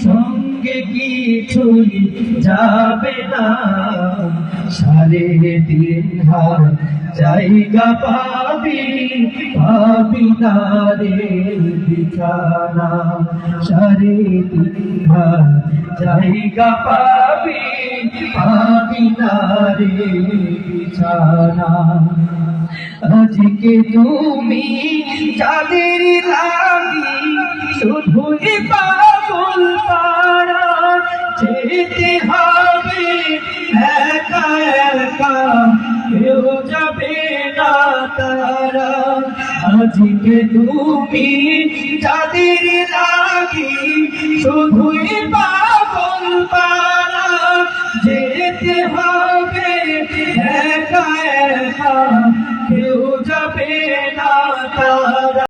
সঙ্গে কিছুই যাবে না। 3.5 হাত জায়গা পাবি, পাবি না রে বিছানা। 3.5 হাত জায়গা পাবি, পাবি না রে বিছানা। আজকে তুমি যাদের লাগি শুধুই পাগল পারা, যেতে হবে একা একা, কেউ যাবে না তারা। আজকে তুমি যাদের লাগি শুধুই পাগল পারা, যেতে হবে একা একা, কেউ যাবে না তারা।